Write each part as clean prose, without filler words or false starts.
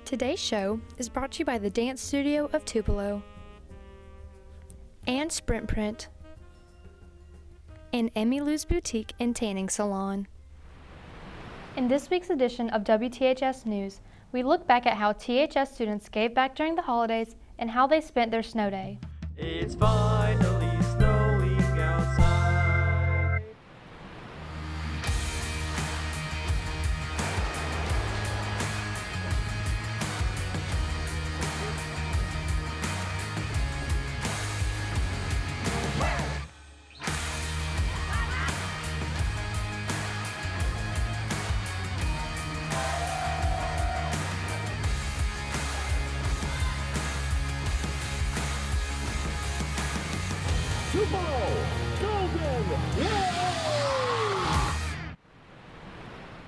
Today's show is brought to you by the Dance Studio of Tupelo and Sprint Print and Emmy Lou's Boutique and Tanning Salon. In this week's edition of WTHS News, we look back at how THS students gave back during the holidays and how they spent their snow day. It's finally snowing outside.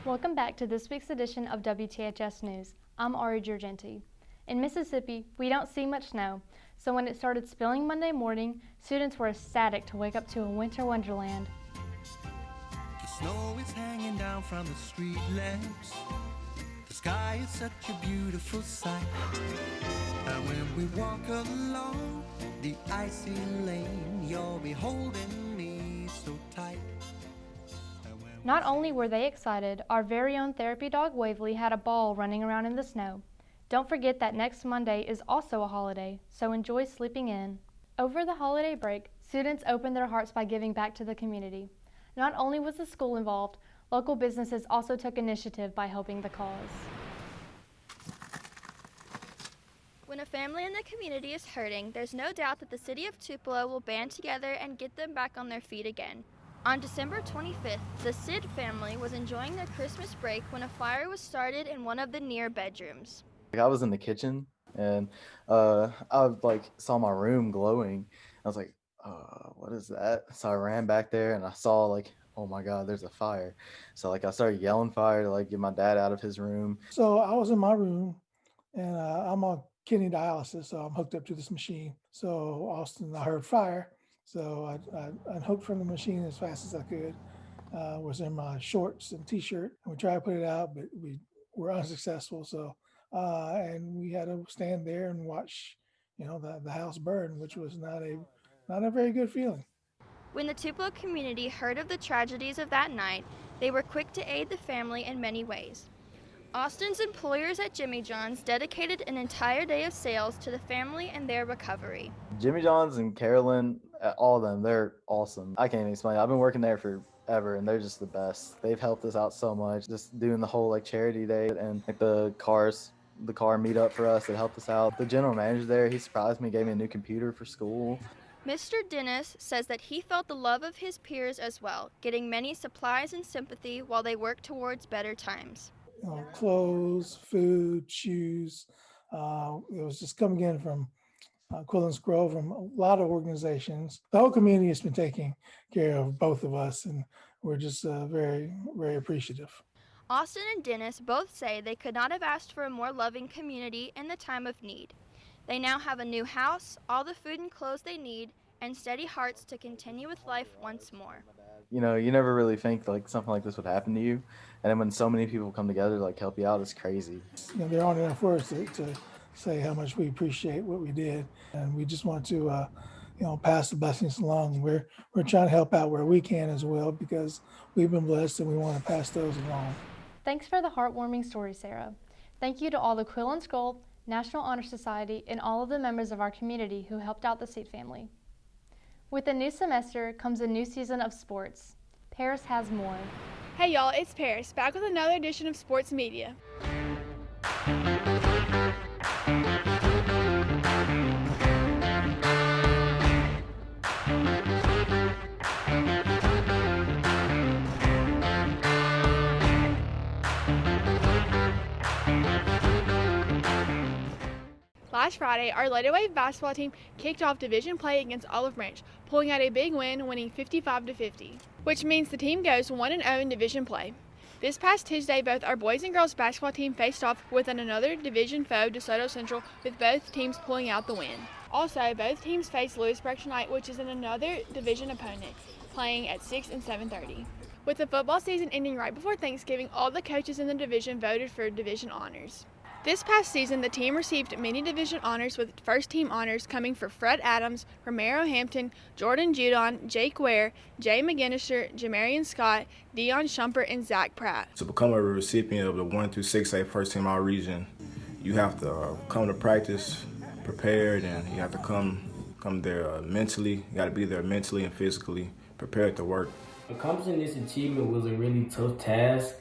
Welcome back to this week's edition of WTHS News. I'm Ari Giorgenti. In Mississippi, we don't see much snow, so when it started spilling Monday morning, students were ecstatic to wake up to a winter wonderland. The snow is hanging down from the street lamps. The sky is such a beautiful sight. And when we walk along the icy lane, you'll be holding me so tight. Not only were they excited, our very own therapy dog Waverly had a ball running around in the snow. Don't forget that next Monday is also a holiday, so enjoy sleeping in. Over the holiday break, students opened their hearts by giving back to the community. Not only was the school involved, local businesses also took initiative by helping the cause. When a family in the community is hurting, there's no doubt that the city of Tupelo will band together and get them back on their feet again. On December 25th, the Sid family was enjoying their Christmas break when a fire was started in one of the near bedrooms. I was in the kitchen and I saw my room glowing. I was like, what is that? So I ran back there and I saw oh my God, there's a fire. So I started yelling fire to get my dad out of his room. So I was in my room and I'm on kidney dialysis, so I'm hooked up to this machine. So I heard fire. So I unhooked from the machine as fast as I could. Was in my shorts and t-shirt. And we tried to put it out, but we were unsuccessful. So and we had to stand there and watch, the house burn, which was not a very good feeling. When the Tupelo community heard of the tragedies of that night, they were quick to aid the family in many ways. Austin's employers at Jimmy John's dedicated an entire day of sales to the family and their recovery. Jimmy John's and Carolyn, all of them, they're awesome. I can't even explain it. I've been working there forever and they're just the best. They've helped us out so much, just doing the whole charity day and the car meetup for us that helped us out. The general manager there, he surprised me, gave me a new computer for school. Mr. Dennis says that he felt the love of his peers as well, getting many supplies and sympathy while they work towards better times. Clothes, food, shoes. It was just coming in from Quillen's Grove, from a lot of organizations. The whole community has been taking care of both of us, and we're just very, very appreciative. Austin and Dennis both say they could not have asked for a more loving community in the time of need. They now have a new house, all the food and clothes they need, and steady hearts to continue with life once more. You never really think something like this would happen to you. And then when so many people come together to help you out, it's crazy. There aren't enough words to say how much we appreciate what we did. And we just want to, pass the blessings along. We're trying to help out where we can as well, because we've been blessed and we want to pass those along. Thanks for the heartwarming story, Sarah. Thank you to all the Quill and Skull, National Honor Society, and all of the members of our community who helped out the Seat family. With a new semester comes a new season of sports. Paris has more. Hey y'all, it's Paris, back with another edition of Sports Media. Last Friday, our Later Wave basketball team kicked off division play against Olive Branch, pulling out a big win, winning 55-50, which means the team goes 1-0 in division play. This past Tuesday, both our boys and girls basketball team faced off with another division foe, DeSoto Central, with both teams pulling out the win. Also, both teams faced Lewisburg tonight, which is another division opponent, playing at 6 and 7:30. With the football season ending right before Thanksgiving, all the coaches in the division voted for division honors. This past season, the team received many division honors, with first team honors coming for Fred Adams, Romero Hampton, Jordan Judon, Jake Ware, Jay McGinnister, Jamarian Scott, Dion Shumpert, and Zach Pratt. To become a recipient of the 1 through 6A first team all region, you have to come to practice prepared, and you have to come there mentally. You got to be there mentally and physically prepared to work. Accomplishing this achievement was a really tough task,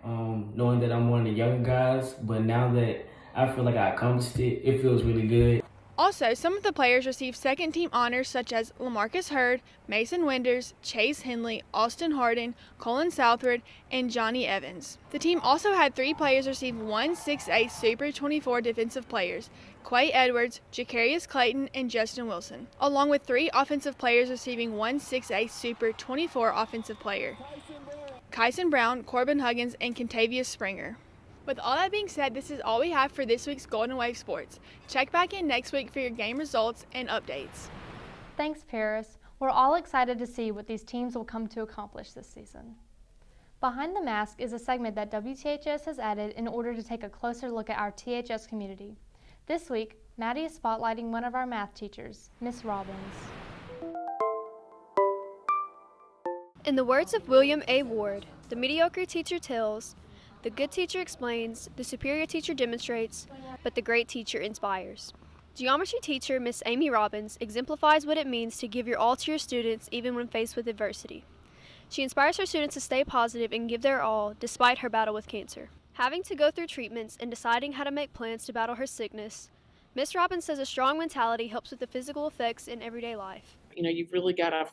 knowing that I'm one of the younger guys, but now that I feel like I accomplished it, it feels really good. Also, some of the players received second team honors such as LaMarcus Hurd, Mason Winders, Chase Henley, Austin Harden, Colin Southwood, and Johnny Evans. The team also had 3 players receive 1 6A Super 24 defensive players, Quay Edwards, Jacarius Clayton, and Justin Wilson, along with 3 offensive players receiving 1 6A Super 24 offensive player, Kyson Brown, Corbin Huggins, and Contavious Springer. With all that being said, this is all we have for this week's Golden Wave Sports. Check back in next week for your game results and updates. Thanks, Paris. We're all excited to see what these teams will come to accomplish this season. Behind the Mask is a segment that WTHS has added in order to take a closer look at our THS community. This week, Maddie is spotlighting one of our math teachers, Miss Robbins. In the words of William A. Ward, the mediocre teacher tells, the good teacher explains, the superior teacher demonstrates, but the great teacher inspires. Geometry teacher Miss Amy Robbins exemplifies what it means to give your all to your students even when faced with adversity. She inspires her students to stay positive and give their all despite her battle with cancer. Having to go through treatments and deciding how to make plans to battle her sickness, Miss Robbins says a strong mentality helps with the physical effects in everyday life. You've really got to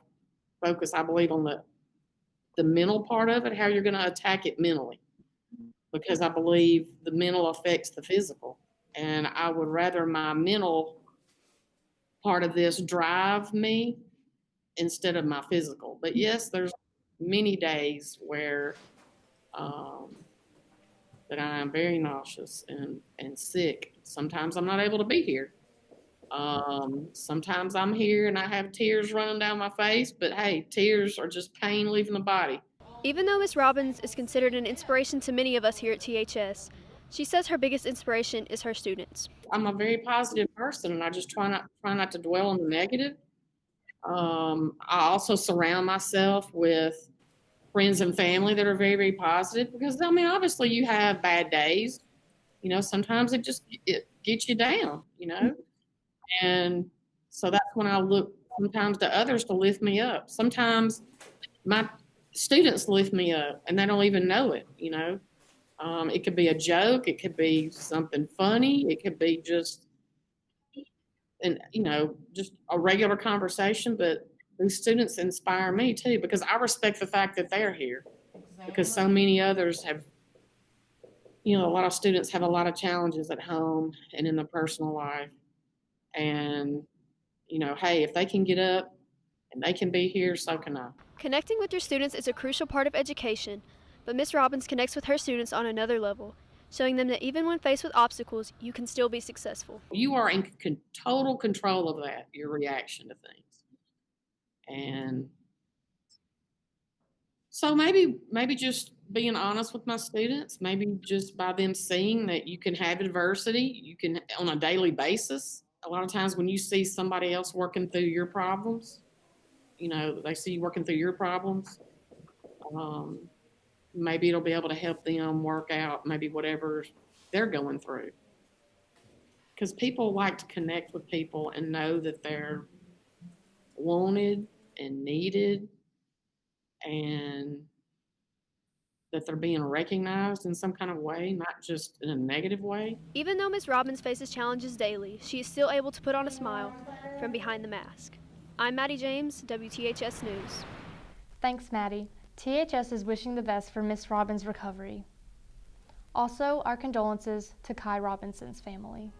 focus, I believe, on the mental part of it, how you're going to attack it mentally. Because I believe the mental affects the physical. And I would rather my mental part of this drive me instead of my physical. But yes, there's many days where that I am very nauseous and sick. Sometimes I'm not able to be here. Sometimes I'm here and I have tears running down my face, but hey, tears are just pain leaving the body. Even though Miss Robbins is considered an inspiration to many of us here at THS, she says her biggest inspiration is her students. I'm a very positive person, and I just try not to dwell on the negative. I also surround myself with friends and family that are very, very positive because, obviously you have bad days. Sometimes it gets you down, And so that's when I look sometimes to others to lift me up. Sometimes my students lift me up and they don't even know it, It could be a joke, it could be something funny, it could be just just a regular conversation, but these students inspire me too because I respect the fact that they're here. Exactly. Because so many others have, a lot of students have a lot of challenges at home and in their personal life. And, hey, if they can get up and they can be here, so can I. Connecting with your students is a crucial part of education, but Miss Robbins connects with her students on another level, showing them that even when faced with obstacles, you can still be successful. You are in total control of that, your reaction to things. And so maybe just being honest with my students, maybe just by them seeing that you can have adversity, you can on a daily basis. A lot of times when you see somebody else working through your problems, they see you working through your problems, maybe it'll be able to help them work out maybe whatever they're going through. Because people like to connect with people and know that they're wanted and needed and that they're being recognized in some kind of way, not just in a negative way. Even though Ms. Robbins faces challenges daily, she is still able to put on a smile from behind the mask. I'm Maddie James, WTHS News. Thanks, Maddie. THS is wishing the best for Miss Robbins' recovery. Also, our condolences to Kai Robinson's family.